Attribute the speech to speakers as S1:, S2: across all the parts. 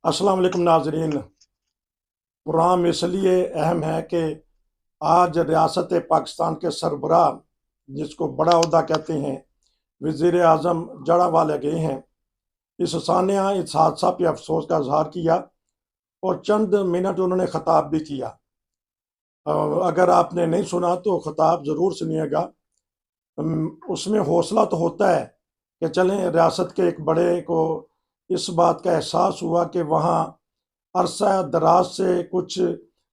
S1: अस्सलाम वालेकुम नाजरीन। प्रोग्राम इसलिए अहम है कि आज रियासत पाकिस्तान के सरबराह, जिसको बड़ा ओहदा कहते हैं, वज़ीर आज़म जड़ावाले गए हैं। इस सानिया इस हादसा पे अफसोस का इजहार किया और चंद मिनट उन्होंने खिताब भी किया। अगर आपने नहीं सुना तो खिताब ज़रूर सुनिएगा। उसमें हौसला तो होता है कि चलें, रियासत के एक बड़े को इस बात का एहसास हुआ कि वहाँ अरसा दराज से कुछ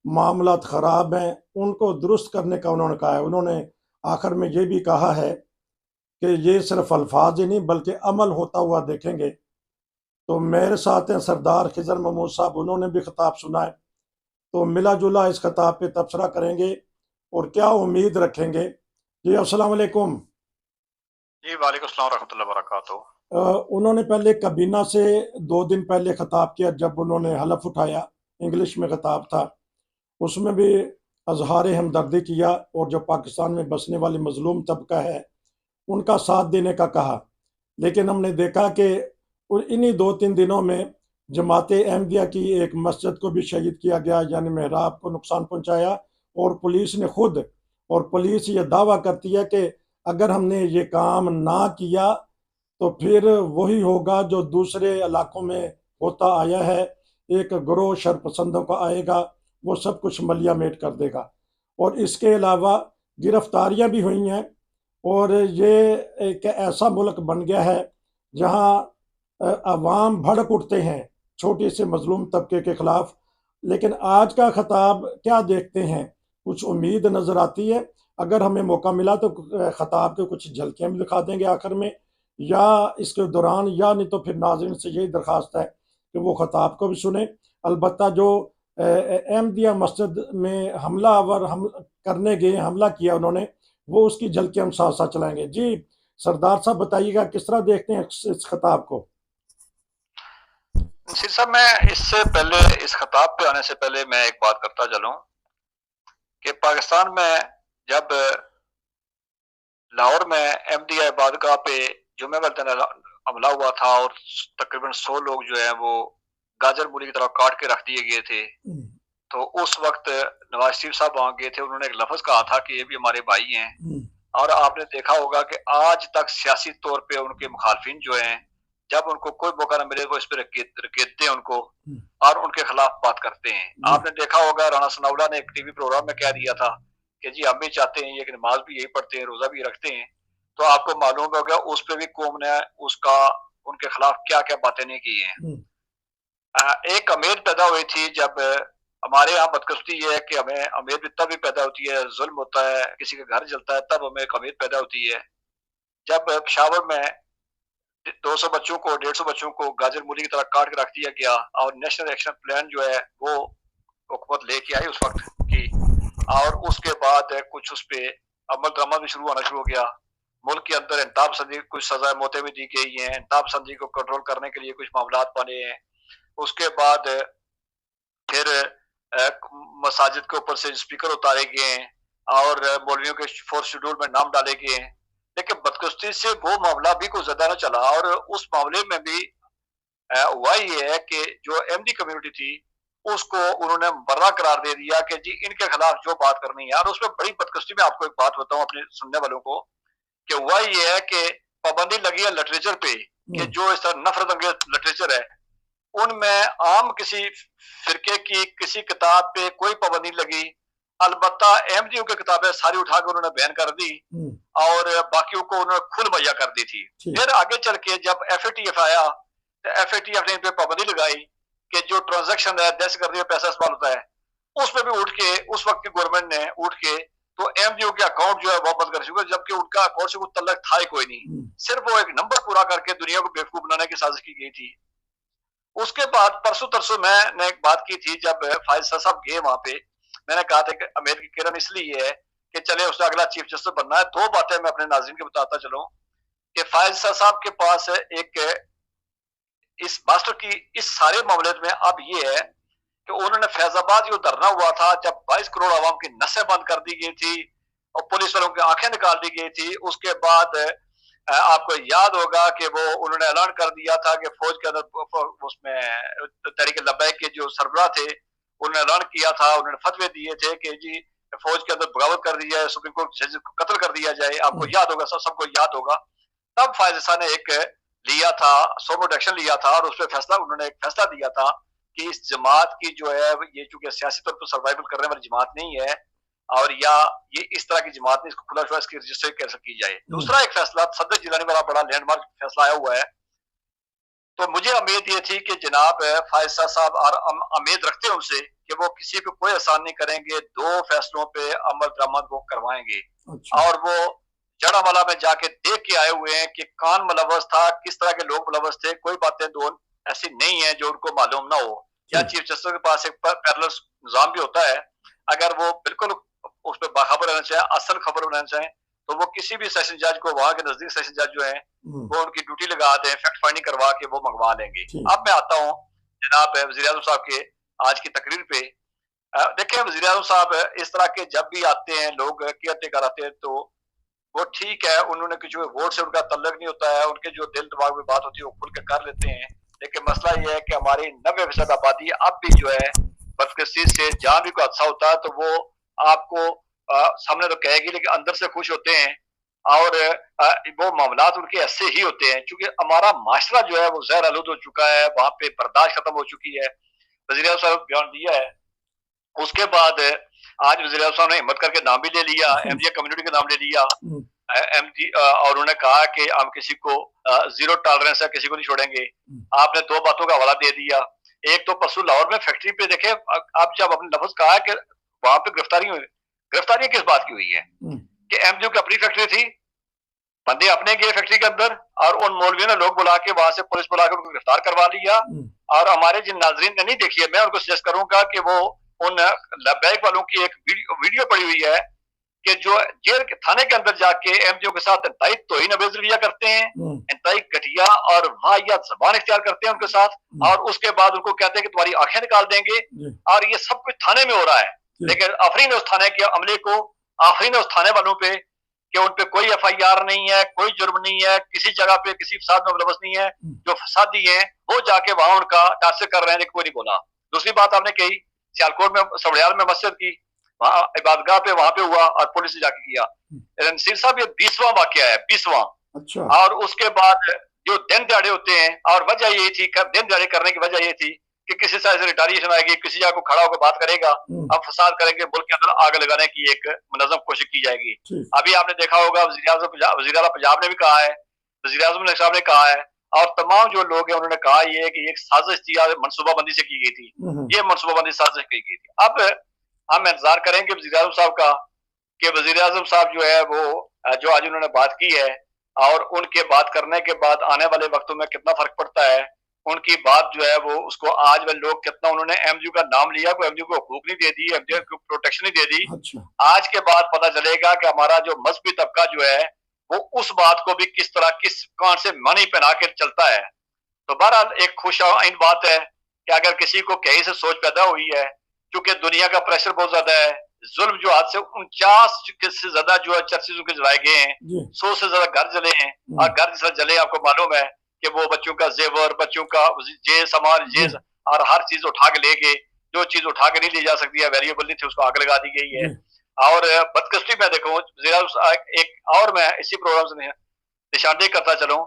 S1: मामलात ख़राब हैं, उनको दुरुस्त करने का उन्होंने कहा है। उन्होंने आखिर में ये भी कहा है कि ये सिर्फ अल्फाज ही नहीं बल्कि अमल होता हुआ देखेंगे। तो मेरे साथ हैं सरदार खिजर महमूद साहब, उन्होंने भी खिताब सुना है। तो मिला जुला इस खिताब पे तबसरा करेंगे और क्या उम्मीद रखेंगे। जी अस्सलाम वालेकुम।
S2: जी वालेकुम अस्सलाम रहमतुल्लाहि व बरकातहू।
S1: उन्होंने पहले कबीना से 2 दिन पहले खिताब किया, जब उन्होंने हलफ उठाया, इंग्लिश में खिताब था। उसमें भी अजहार हमदर्दी किया और जो पाकिस्तान में बसने वाली मजलूम तबका है उनका साथ देने का कहा। लेकिन हमने देखा कि इन्हीं 2-3 दिनों में जमात अहमदिया की एक मस्जिद को भी शहीद किया गया, यानी मेहराब को नुकसान पहुंचाया। और पुलिस ने खुद, और पुलिस ये दावा करती है कि अगर हमने ये काम ना किया तो फिर वही होगा जो दूसरे इलाकों में होता आया है। एक ग्रोह शरपसंदों का आएगा, वो सब कुछ मलिया मेट कर देगा। और इसके अलावा गिरफ्तारियां भी हुई हैं। और ये एक ऐसा मुल्क बन गया है जहां अवाम भड़क उठते हैं छोटे से मजलूम तबके के खिलाफ। लेकिन आज का खिताब क्या देखते हैं, कुछ उम्मीद नज़र आती है? अगर हमें मौका मिला तो खिताब के कुछ झलकियां भी दिखा देंगे आखिर में, या इसके दौरान, या नहीं तो फिर नाज़रीन से यही दरख्वास्त है कि वो खिताब को भी सुने। अलबत्ता जो अहमदिया मस्जिद में हमलावर हम करने गए, हमला किया उन्होंने, वो उसकी झलकियां हम साथ साथ चलाएंगे। जी सरदार साहब, बताइएगा किस तरह देखते हैं इस खिताब को।
S2: नसीर साहब, मैं इससे पहले इस खिताब पे आने से पहले मैं एक बात करता चलूं कि पाकिस्तान में जब लाहौर में अहमदिया इबादतगाह पे जुमे वाले दिन हमला हुआ था और तकरीबन 100 लोग जो है वो गाजर मूली की तरह काट के रख दिए गए थे, तो उस वक्त नवाज शरीफ साहब वहां गए थे। उन्होंने एक लफ्ज कहा था कि ये भी हमारे भाई हैं। और आपने देखा होगा कि आज तक सियासी तौर पे उनके मुखालफिन जो हैं, जब उनको कोई मौका न मिले वो इस पर रकेतते हैं उनको और उनके खिलाफ बात करते हैं। आपने देखा होगा राना सनाउल्लाह ने एक टीवी प्रोग्राम में कह दिया था कि जी हम भी चाहते हैं ये कि नमाज भी यही पढ़ते हैं, रोजा भी रखते हैं। तो आपको मालूम हो गया उस पर भी कौम ने उसका उनके खिलाफ क्या क्या बातें नहीं की हैं। एक उम्मीद पैदा हुई थी जब हमारे यहाँ बदकिस्मती ये है कि हमें उम्मीद भी तब भी पैदा होती है, जुल्म होता है, किसी का घर जलता है, तब हमें एक उम्मीद पैदा होती है। जब पेशावर में 200 बच्चों को 150 बच्चों को गाजर मूली की तरह काट के रख दिया गया और नेशनल एक्शन प्लान जो है वो हुकूमत लेके आई उस वक्त की, और उसके बाद कुछ उस पर अमल दरामद भी शुरू होना शुरू हो गया। मुल्क के अंदर इंताब संदी कुछ सजाएं मौतें भी दी गई हैं, इंताब संदी को कंट्रोल करने के लिए कुछ मामलात बने हैं। उसके बाद फिर मसाजिद के ऊपर से स्पीकर उतारे गए हैं और मौलवियों के फोर्थ शेड्यूल में नाम डाले गए हैं। लेकिन बदकिस्मती से वो मामला भी कुछ ज्यादा न चला और उस मामले में भी हुआ ये है कि जो एमडी कम्युनिटी थी उसको उन्होंने बर्रा करार दे दिया कि जी इनके खिलाफ जो बात करनी है। और उसमें बड़ी बदकिस्मती में आपको एक बात बताऊं अपने सुनने वालों को कि हुआ ये है कि पाबंदी लगी है लिटरेचर पे, कि जो इस तरह नफरत अंगेज लिटरेचर है उनमें आम किसी फिरके की किसी किताब पे कोई पाबंदी लगी। अलबत्ता अहमदियों की किताबें सारी उठा के उन्होंने बैन कर दी और बाकियों को उन्होंने खुद मुहैया कर दी थी। फिर आगे चल के जब FATF आया तो FATF ने इन पे पाबंदी लगाई कि जो ट्रांजैक्शन है दहशतगर्दी में पैसा इस्तेमाल होता है उस पर भी उठ के उस वक्त की गवर्नमेंट ने उठ के तो अहमदियों के अकाउंट जो है वो बंद कर चुके, जबकि उनका अकाउंट से कोई तल्लक था ही कोई नहीं। सिर्फ वो एक नंबर पूरा करके दुनिया को बेवकूफ बनाने की साजिश की गई थी। उसके बाद परसों तरसों मैंने एक बात की थी जब फायद साहब गए वहां पे, मैंने कहा था कि अमेर की किरण इसलिए है कि चले उसने अगला चीफ जस्टिस बनना है। दो बातें मैं अपने नाज़रीन को बताता चलूं कि फायद साहब के पास एक इस मास्टर की इस सारे मामले में अब ये है कि उन्होंने फैजाबाद जो धरना हुआ था जब 22 करोड़ आवाम की नसें बंद कर दी गई थी और पुलिस वालों की आंखें निकाल दी गई थी, उसके बाद आपको याद होगा कि वो उन्होंने ऐलान कर दिया था कि फौज के अंदर उसमें तहरीक लब्बैक के जो सरबराह थे उन्होंने ऐलान किया था, उन्होंने फतवे दिए थे कि जी फौज के अंदर बगावत कर दी जाए, सुप्रीम कोर्ट जज को कत्ल कर दिया जाए। आपको याद होगा, सबको याद होगा। तब फायजा ने एक लिया था, सोमोट एक्शन लिया था और उस पर फैसला उन्होंने एक फैसला दिया था कि इस जमात की जो है ये चूंकि सियासी तौर पर सर्वाइवल करने वाली जमात नहीं है और या ये इस तरह की जमात नहीं, इसको खुला शुआ इसकी रजिस्टर कैसे की जाए। दूसरा एक फैसला सदर जिलानी वाला बड़ा लैंडमार्क फैसला आया हुआ है। तो मुझे उम्मीद ये थी कि जनाब फायजा साहब और उम्मीद रखते हैं उनसे कि वो किसी पे कोई एहसान नहीं करेंगे, 2 फैसलों पे अमल दरामद वो करवाएंगे।
S1: अच्छा।
S2: और वो जड़ावाला में जाके देख के आए हुए हैं कि कौन मुलव्वस था, किस तरह के लोग मुलव्वस थे। कोई बातें दो ऐसी नहीं है जो उनको मालूम ना हो। या चीफ जस्टिस के पास एक पैरेलल निजाम भी होता है, अगर वो बिल्कुल उस पर बाखबर रहना चाहे, असल खबर रहना चाहे, तो वो किसी भी सेशन जज को, वहां के नजदीक सेशन जज जो है वो उनकी ड्यूटी लगा दें, फैक्ट फाइंडिंग करवा के वो मंगवा लेंगे। अब मैं आता हूँ जनाब वजीर आजम साहब के आज की तकरीर पे। देखें, वजीर आजम साहब इस तरह के जब भी आते हैं, लोग केयर टेकर आते हैं, तो वो ठीक है, उन्होंने जो वोट से उनका तल्लक नहीं होता है, उनके जो दिल दिमाग में बात होती है वो खुल के कर लेते हैं। लेकिन मसला ये है कि हमारी 90% आबादी अब भी जो है बदकिस्मती से, जहां भी कोई हादसा होता है तो वो आपको सामने तो कहेगी लेकिन अंदर से खुश होते हैं और वो मामला उनके ऐसे ही होते हैं। क्योंकि हमारा माशरा जो है वो जहर आलूद हो चुका है, वहां पे बर्दाश्त खत्म हो चुकी है। वज़ीर आज़म साहब बयान दिया है, उसके बाद आज वज़ीर आज़म साहब ने हिम्मत करके नाम भी ले लिया, एमजी कम्युनिटी का नाम ले लिया एमजी, और उन्होंने कहा कि हम किसी को जीरो टॉलरेंस है, किसी को नहीं छोड़ेंगे। आपने 2 बातों का हवाला दे दिया। एक तो परसों लाहौर में फैक्ट्री पे देखे, आप जब अपने लफ्ज कहा कि वहां पे गिरफ्तारी हुई, गिरफ्तारी किस बात की हुई है कि एमजी की अपनी फैक्ट्री थी, बंदे अपने गए फैक्ट्री के अंदर और उन मौलवियों ने लोग बुला के वहां से पुलिस बुला के उनको गिरफ्तार करवा लिया। और हमारे जिन नाजरीन ने नहीं देखी है, मैं उनको सजेस्ट करूंगा कि वो उन लब्बैक वालों की एक वीडियो पड़ी हुई है कि जो जेल के थाने के अंदर जाके एमजीओ के साथ इंतहाई तौहीन रवैया करते हैं, इंतहाई घटिया और वाहियात ज़बान इख्तियार करते हैं उनके साथ, और उसके बाद उनको कहते हैं कि तुम्हारी आंखें निकाल देंगे। और ये सब कुछ थाने में हो रहा है। लेकिन आफरीन उस थाने के अमले को, आफरीन उस थाने वालों पे कि उन पे कोई एफआईआर नहीं है, कोई जुर्म नहीं है, किसी जगह पे किसी फसाद में मुलव्वस नहीं है। जो फसादी है वो जाके वहां उनका टास्क कर रहे हैं, लेकिन कोई नहीं बोला। दूसरी बात आपने कही सियालकोट में, सवड़ियाल में मस्जिद की वहां इबादतगाह पे, वहां पे हुआ और पुलिस ने जाके किया। नसीर साहब ये 20वां वाकया है, 20वां।
S1: अच्छा।
S2: और उसके बाद जो दिन दिहाड़े होते हैं, और वजह ये थी, दिन दिहाड़े करने की वजह ये थी कि किसी तरह से रिटालिएशन आएगी, किसी जगह को खड़ा होकर बात करेगा, अब फसाद करेंगे, मुल्क के अंदर आग लगाने की एक मुनज़्ज़म कोशिश की जाएगी। अभी आपने देखा होगा वज़ीर आला पंजाब ने भी कहा है, वज़ीर आज़म साहब ने कहा है, और तमाम जो लोग हैं उन्होंने कहा ये कि एक साजिश थी, मनसूबाबंदी से की गई थी, ये मनसूबाबंदी साजिश की गई थी। अब हम इंतजार करेंगे वज़ीर आज़म साहब का कि वज़ीर आज़म साहब जो है वो जो आज उन्होंने बात की है, और उनके बात करने के बाद आने वाले वक्तों में कितना फर्क पड़ता है, उनकी बात जो है वो उसको आज वे लोग कितना, उन्होंने एमजीओ का नाम लिया, कोई एमजीओ को हुकूक नहीं दे दी, एमजीओ को प्रोटेक्शन नहीं दे दी।
S1: अच्छा।
S2: आज के बाद पता चलेगा कि हमारा जो मजहबी तबका जो है वो उस बात को भी किस तरह, किस कौन से मानी पहना के चलता है। तो बहरहाल एक खुश इन बात है कि अगर किसी को कहीं से सोच पैदा हुई है, क्योंकि दुनिया का प्रेशर बहुत ज्यादा है, जुल्म जो आज से 49 से ज्यादा जो है चर्चेज उनके जलाए गए हैं, 100 से ज्यादा घर जले हैं, और घर जिस जले आपको मालूम है कि वो बच्चों का जेवर, बच्चों का जे सामान, जे और हर चीज उठा के ले गए, जो चीज उठा के नहीं ले जा सकती है, वेरिएबल नहीं थी, उसको आग लगा दी गई है। और बदकिस्मती में देखो, एक और मैं इसी प्रोग्राम से निशानदेही करता चलूं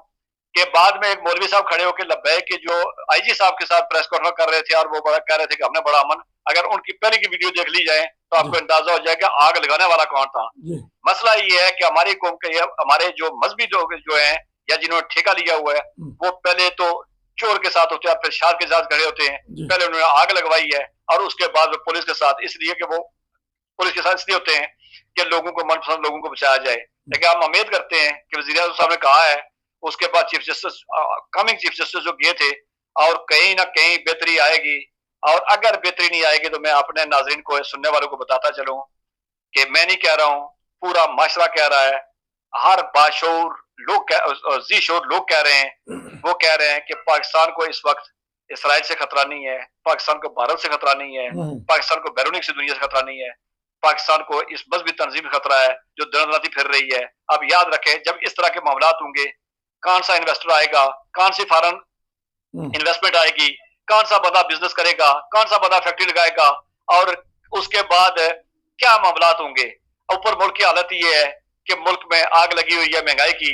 S2: कि बाद में एक मौलवी साहब खड़े होकर लब्बैक के जो आईजी साहब के साथ प्रेस कॉन्फ्रेंस कर रहे थे, और वो बड़ा कह रहे थे कि हमने बड़ा अमन, अगर उनकी पहले की वीडियो देख ली जाए तो आपको अंदाजा हो जाएगा आग लगाने वाला कौन था। मसला ये है कि हमारी कौम के, हमारे जो मजहबी लोग जो हैं या जिन्होंने ठेका लिया हुआ है, वो पहले तो चोर के साथ होते हैं, फिर शार के साथ खड़े होते हैं। पहले उन्होंने आग लगवाई है और उसके बाद पुलिस के साथ, इसलिए कि वो पुलिस के साथ इसलिए होते हैं कि लोगों को, मनपसंद लोगों को बचाया जाए। लेकिन हम उम्मीद करते हैं कि वज़ीर आज़म साहब ने कहा है, उसके बाद chief justice, coming chief justice जो गए थे, और कहीं ना कहीं बेहतरी आएगी। और अगर बेहतरी नहीं आएगी तो मैं अपने नाज़रीन को, सुनने वालों को बताता चलूं कि मैं नहीं कह रहा हूं, पूरा माशरा कह रहा है, हर बाशऊर लोग, जी शोर लोग कह रहे हैं, वो कह रहे हैं कि पाकिस्तान को इस वक्त इसराइल से खतरा नहीं है, पाकिस्तान को भारत से खतरा नहीं है, पाकिस्तान को बैरूनी से दुनिया से खतरा नहीं है। पाकिस्तान को इस मजहबी तंजीम खतरा है जो दिन राती फिर रही है। अब याद रखें, जब इस तरह के मामला होंगे, कौन सा इन्वेस्टर आएगा, कौन सी फॉरेन इन्वेस्टमेंट आएगी, कौन सा बंदा बिजनेस करेगा, कौन सा बंदा फैक्ट्री लगाएगा, और उसके बाद क्या मामला होंगे। ऊपर मुल्क की हालत ये है कि मुल्क में आग लगी हुई है महंगाई की,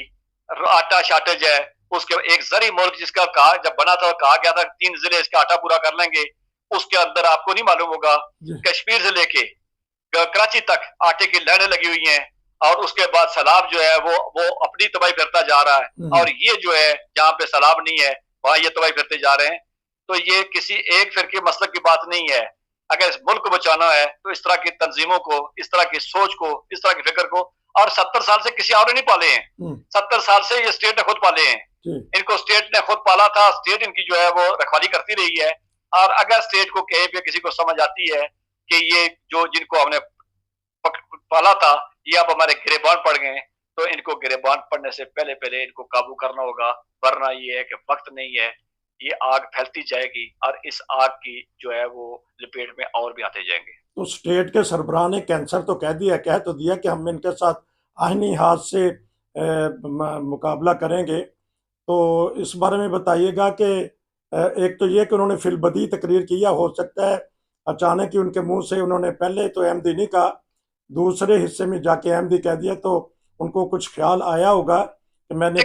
S2: आटा शार्टेज है। उसके एक जरी मुल्क जिसका कहा जब बना था, कहा गया था 3 जिले इसका आटा पूरा कर लेंगे, उसके अंदर आपको नहीं मालूम होगा कश्मीर से लेके कराची तक आटे की लाइनें लगी हुई हैं, और उसके बाद सैलाब जो है वो अपनी तबाही करता जा रहा है। और ये जो है जहाँ पे सैलाब नहीं है वहां ये तबाही करते जा रहे हैं। तो ये किसी एक फिरके मसलक की बात नहीं है। अगर इस मुल्क को बचाना है तो इस तरह की तंजीमों को, इस तरह की सोच को, इस तरह की फिक्र को, और 70 साल से किसी और ने नहीं पाले हैं। 70 साल से ये स्टेट ने खुद पाले हैं। इनको स्टेट ने खुद पाला था, स्टेट इनकी जो है वो रखवाली करती रही है। और अगर स्टेट को कहीं पे किसी को समझ आती है कि ये जो जिनको हमने पाला था ये अब हमारे गिरेबान पड़ गए, तो इनको गिरेबान पड़ने से पहले पहले इनको काबू करना होगा। वरना ये है कि वक्त नहीं है, ये आग फैलती जाएगी और इस आग की जो है वो लपेट में और भी आते जाएंगे।
S1: तो स्टेट के सरबराह ने कैंसर तो कह तो दिया कि हम इनके साथ आईनी हाथ से मुकाबला करेंगे। तो इस बारे में बताइएगा कि एक तो ये कि उन्होंने फिलबदी तकरीर किया, हो सकता है अचानक ही उनके मुंह से उन्होंने पहले तो अहमदी नहीं कहा, दूसरे हिस्से में जाके अहमदी कह दिया, तो उनको कुछ ख्याल आया होगा कि मैंने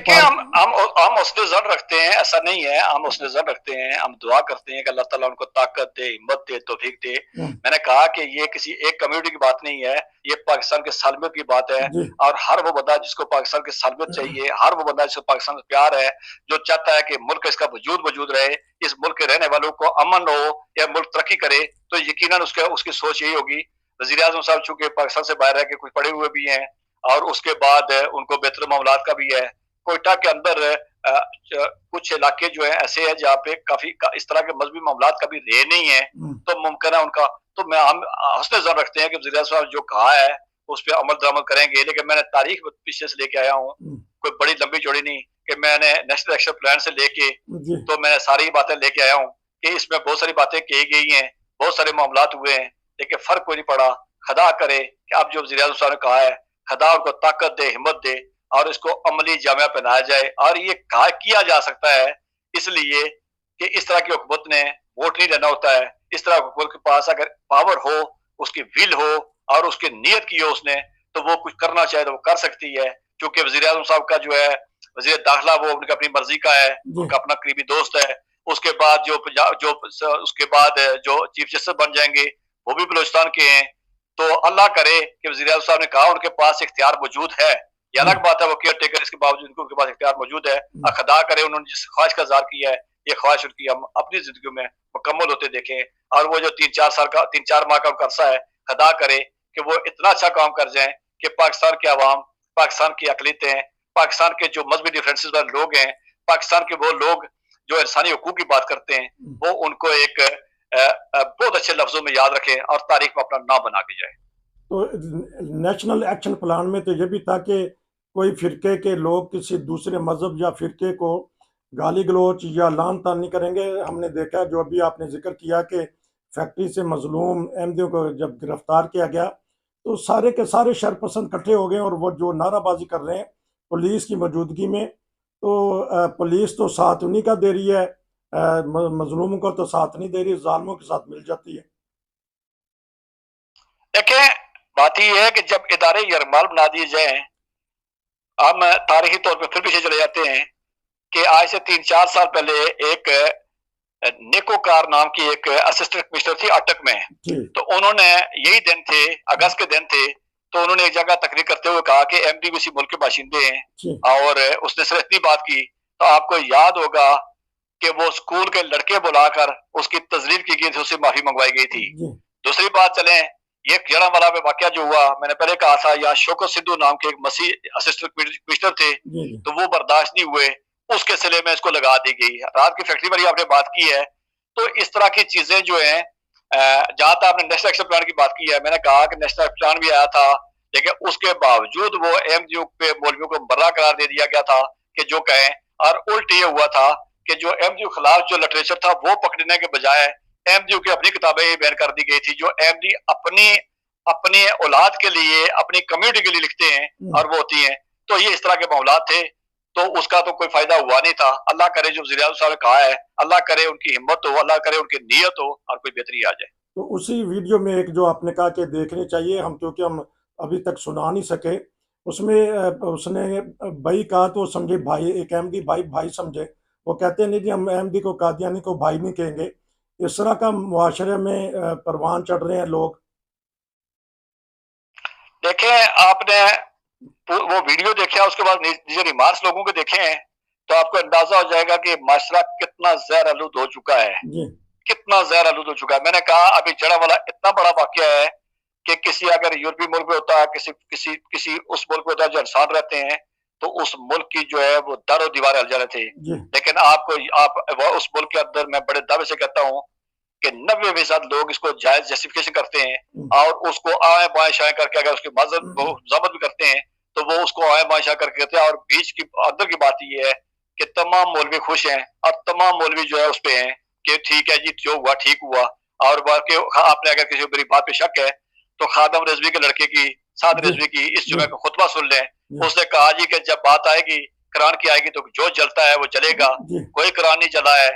S2: हम उसने जर रखते हैं, ऐसा नहीं है, हम उसने जर रखते हैं, हम दुआ करते हैं कि अल्लाह ताला उनको ताकत दे, हिम्मत दे, तौफीक दे। मैंने कहा कि ये किसी एक कम्युनिटी की बात नहीं है, ये पाकिस्तान के सालमियत की बात है। और हर वो बंदा जिसको पाकिस्तान की सालमियत चाहिए, हर वो बंदा जिसको पाकिस्तान से प्यार है, जो चाहता है कि मुल्क इसका वजूद रहे, इस मुल्क के रहने वालों को अमन हो या मुल्क तरक्की करे, तो यकीनन उसकी सोच यही होगी। वज़ीर आज़म साहब चूंकि पाकिस्तान से बाहर रह के कुछ पढ़े हुए भी हैं, और उसके बाद उनको बेहतर मामलात का भी है। कोयटा के अंदर कुछ इलाके जो है ऐसे हैं जहाँ पे काफी इस तरह के मजहबी मामलात कभी रहे नहीं है, तो मुमकिन है उनका, तो हम हौसले ज़रूर रखते हैं कि वज़ीर साहब जो कहा है उस पर अमल दरामद करेंगे। लेकिन मैंने तारीख पीछे से लेके आया हूँ, कोई बड़ी लंबी चौड़ी नहीं, कि मैंने नेशनल एक्शन प्लान से लेके तो मैंने सारी बातें लेके आया हूँ कि इसमें बहुत सारी बातें की गई हैं, बहुत सारे मामलात हुए हैं, लेकिन फर्क कोई नहीं पड़ा। खुदा करे कि अब जो वज़ीर आज़म साहब ने कहा है, खुदा उनको ताकत दे, हिम्मत दे, और इसको अमली जामिया पहनाया जाए। और ये कहा किया जा सकता है इसलिए कि इस तरह की हुकूमत ने वोट नहीं लेना होता है। इस तरह हुकूमत के पास अगर पावर हो, उसकी विल हो और उसकी नीयत की हो उसने, तो वो कुछ करना चाहे तो वो कर सकती है। क्योंकि वज़ीर आज़म साहब का जो है वज़ीर दाखिला वो उनकी अपनी मर्जी का है, उनका अपना करीबी दोस्त है। उसके बाद जो उसके बाद जो चीफ जस्टिस बन जाएंगे वो भी बलोचिस्तान के हैं। तो अल्लाह करे कि वज़ीर आज़म साहब ने कहा उनके पास इख्तियार मौजूद है, ये अलग बात है वो केयर टेकर, इसके बावजूद उनके पास इख्तियार मौजूद है। खुदा करे उन्होंने जिस ख्वाहिश का इज़हार किया है, ये ख्वाहिश उनकी हम अपनी जिंदगी में मुकम्मल होते देखें। और वो जो 3-4 माह का अरसा है, खुदा करे कि वो इतना अच्छा काम कर जाएं कि पाकिस्तान के अवाम, पाकिस्तान की अकलीतें, पाकिस्तान के जो मजहबी डिफरेंसेस वाले लोग हैं, पाकिस्तान के वो लोग जो इंसानी हकूक की बात करते हैं, वो उनको एक बहुत अच्छे लफ्जों में याद रखें और तारीख में अपना नाम बना के जाए।
S1: तो नेशनल एक्शन प्लान में तो ये भी था कि कोई फिरके के लोग किसी दूसरे मजहब या फिरके को गाली गलोच या लान तान नहीं करेंगे। हमने देखा जो अभी आपने जिक्र किया कि फैक्ट्री से मजलूम अहमदियों को जब गिरफ्तार किया गया तो सारे के सारे शरपसंद इकट्ठे हो गए और वो जो नाराबाजी कर रहे हैं पुलिस की मौजूदगी में, तो पुलिस तो साथ उन्हीं का दे रही है, मजलूमों को तो साथ नहीं दे रही, जालिमों के साथ मिल जाती है।
S2: देखें, बात यह है कि जब इदारे यरगमाल बना दिए जाए, हम तारीखी तौर पर फिर पीछे चले जाते हैं कि आज से 3-4 साल पहले एक नेकोकार नाम की एक असिस्टेंट कमिश्नर थी अटक में, तो उन्होंने यही दिन थे, अगस्त के दिन थे, तो उन्होंने एक जगह तकरीर करते हुए कहा कि एमडी भी इसी मुल्क के बाशिंदे हैं, और उसने सिर्फ इतनी बात की। तो आपको याद होगा कि वो स्कूल के लड़के बुलाकर उसकी तजरीफ की गई थी, उससे माफी मंगवाई गई थी। दूसरी बात चले, ये जड़ावाला में वाकया जो हुआ, मैंने पहले कहा था, यहाँ शौकत सिद्धू नाम के एक मसीह असिस्टेंट कमिश्नर थे, तो वो बर्दाश्त नहीं हुए, उसके सिले में इसको लगा दी गई। रात की फैक्ट्री वाली आपने बात की है, तो इस तरह की चीजें जो है, जहां तक आपने नेशनल एक्शन प्लान की बात की है, मैंने कहा कि नेशनल प्लान भी आया था, लेकिन उसके बावजूद वो एमजीओ पे मौलवियों को बर्रा करार दे दिया गया था कि जो कहें, और उल्ट ये हुआ था कि जो एमजीओ खिलाफ जो लिटरेचर था वो पकड़ने के बजाय एमजीओ की अपनी किताबें बैन कर दी गई थी, जो एमडी अपनी अपने औलाद के लिए, अपनी कम्युनिटी के लिए लिखते हैं और वो होती हैं। तो ये इस तरह के मामलात थे, तो उसका तो कोई फायदा हुआ नहीं था। अल्लाह करे जो वज़ीर आज़म साहब ने कहा है, अल्लाह करे उनकी हिम्मत हो, अल्लाह करे उनकी नीयत हो और कोई बेहतरी आ जाए।
S1: तो उसी वीडियो में एक जो आपने कहा कि देखनी चाहिए हम, क्योंकि हम अभी तक सुना नहीं सके, उसमें उसने भाई कहा तो समझे भाई, एक अहमदी भाई भाई समझे। वो कहते हैं नहीं जी, हम अहमदी को कादियानी को भाई नहीं कहेंगे। इस तरह का मुआशरे में परवान चढ़ रहे हैं लोग।
S2: देखें, आपने वो वीडियो देखा, उसके बाद नीचे रिमार्क्स लोगों के देखे हैं, तो आपको अंदाजा हो जाएगा कि माशरा कितना ज़हर आलूद हो चुका है,
S1: जी
S2: कितना ज़हर आलूद हो चुका है। मैंने कहा अभी जड़ावाला इतना बड़ा वाक़या है कि किसी अगर यूरोपीय मुल्क में होता है, किसी किसी किसी उस मुल्क में होता है जो इंसान रहते हैं, तो उस मुल्क की जो है वो दर और दीवारें हिल जाने थे।
S1: जी
S2: लेकिन आप उस मुल्क के अंदर, मैं बड़े दावे से कहता हूँ कि 90% लोग इसको जायज जस्टिफिकेशन करते हैं और उसको आए बाएं शाएं करके, अगर उसकी मजम्मत भी करते हैं तो वो उसको आए बाएं शाएं करके करते हैं। और बीच की अंदर की बात ये है कि तमाम मौलवी खुश हैं और तमाम मौलवी जो है उस पे हैं कि ठीक है जी, जो हुआ ठीक हुआ। और बाकी आपने अगर किसी मेरी बात पे शक है तो खादम रिजवी के लड़के की, साद
S1: जी
S2: रिजवी की इस
S1: जी
S2: जुमे का खुतबा सुन लें।
S1: जी
S2: उसने कहा जी कि जब बात आएगी कुरान की आएगी तो जो जलता है वो जलेगा,
S1: जी
S2: कोई कुरान नहीं जला है,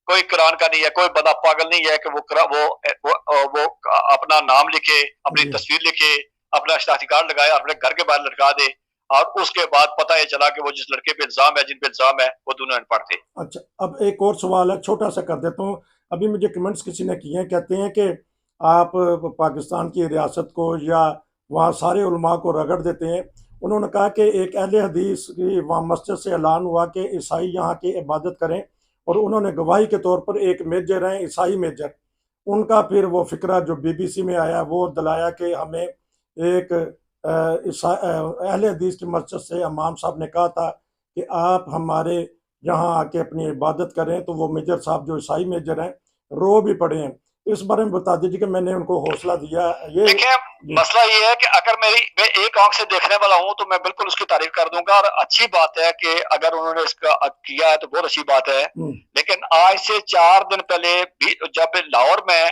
S2: कोई कुरान का नहीं है, कोई बंदा पागल नहीं है कि वो अपना नाम लिखे, अपनी
S1: जी।
S2: तस्वीर लिखे, अपना शनाख्ती कार्ड लगाए, अपने घर के बाहर लटका दे और उसके बाद पता ये चला कि वो जिस लड़के पे इल्जाम है, जिन पे इल्जाम है, वो दोनों अनपढ़ थे।
S1: अच्छा, अब एक और सवाल है, छोटा सा कर देता हूँ। अभी मुझे कमेंट्स किसी ने किए हैं, कहते हैं कि आप पाकिस्तान की रियासत को या वहाँ सारे उलमा को रगड़ देते हैं। उन्होंने कहा कि एक अहले हदीस की वहाँ मस्जिद से ऐलान हुआ कि ईसाई यहाँ की इबादत करें, और उन्होंने गवाही के तौर पर एक मेजर हैं, ईसाई मेजर। उनका फिर वो फ़िक्रा जो बीबीसी में आया वो दिलाया कि हमें एक अहले हदीस की मस्जिद से इमाम साहब ने कहा था कि आप हमारे यहाँ आके अपनी इबादत करें, तो वो मेजर साहब जो ईसाई मेजर हैं रो भी पड़े हैं। इस बारे में बता दीजिए कि मैंने उनको हौसला दिया ये।
S2: देखिए,
S1: जी
S2: मसला ये है कि अगर मैं एक आंख से देखने वाला हूं तो मैं बिल्कुल उसकी तारीफ कर दूंगा और अच्छी बात है कि अगर उन्होंने इसका किया है तो बहुत अच्छी बात है। लेकिन आज से 4 दिन पहले भी जब लाहौर में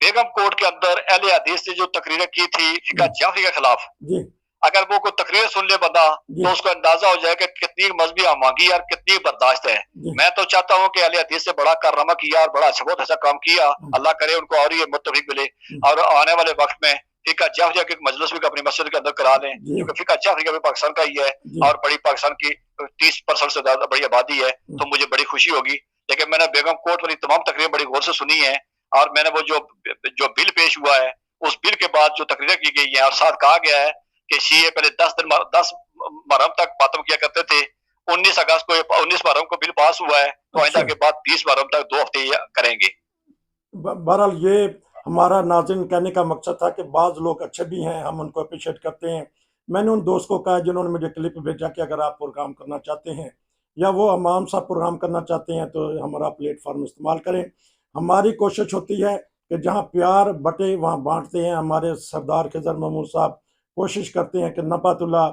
S2: बेगम कोर्ट के अंदर अहले हदीस ने जो तकरीरें की थी फिका जाफरी के खिलाफ,
S1: जी
S2: अगर वो कोई तकरीर सुन ले बंदा
S1: जी
S2: तो उसको अंदाजा हो जाए कि कितनी मजहबी आमागी और कितनी बर्दाश्त है।
S1: जी
S2: मैं तो चाहता हूँ कि अहले हदीस से बड़ा कारनामा किया और बड़ा अच्छा, बहुत अच्छा काम किया। अल्लाह करे उनको और ये मुत्तफिक मिले और आने वाले वक्त में फिका जाफरिया की मजलिस भी अपनी मस्जिद के अंदर करा लें,
S1: जी
S2: क्योंकि फिका जाफरिया भी पाकिस्तान का ही है
S1: जी
S2: और बड़ी पाकिस्तान की 30% से ज्यादा बड़ी आबादी है, तो मुझे बड़ी खुशी होगी। लेकिन मैंने बेगम कोर्ट वाली तमाम तकरीरें बड़ी गौर से सुनी है और मैंने वो जो बिल पेश हुआ है उस बिल के बाद जो तकरीरें की गई है और साथ कहा गया है कि शीए पहले 10 मुहर्रम तक मातम किया करते थे, 19 मुहर्रम को बिल पास हुआ है, तो आइंदा
S1: अच्छा।
S2: के बाद 20 मुहर्रम तक 2 हफ्ते करेंगे।
S1: बहरहाल ये हमारा नाज़रीन कहने का मकसद था कि बाज़ लोग अच्छे भी हैं, हम उनको अप्रिशिएट करते हैं। मैंने उन दोस्त को कहा जिन्होंने मुझे क्लिप भेजा कि अगर आप प्रोग्राम करना चाहते हैं या वो इमाम साहब प्रोग्राम करना चाहते हैं तो हमारा प्लेटफॉर्म इस्तेमाल करें। हमारी कोशिश होती है कि जहाँ प्यार बटे वहाँ बांटते हैं। हमारे सरदार खिज़र महमूद साहब कोशिश करते हैं कि नफ़ातुल्लाह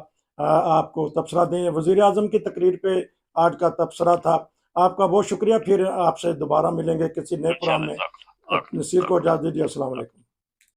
S1: आपको तबसरा दें। वज़ीर आज़म की तकरीर पे आज का तबसरा था। आपका बहुत शुक्रिया। फिर आपसे दोबारा मिलेंगे किसी नए प्रोग्राम में। नसीर को इजाज़त दीजिए। अस्सलाम वालेकुम।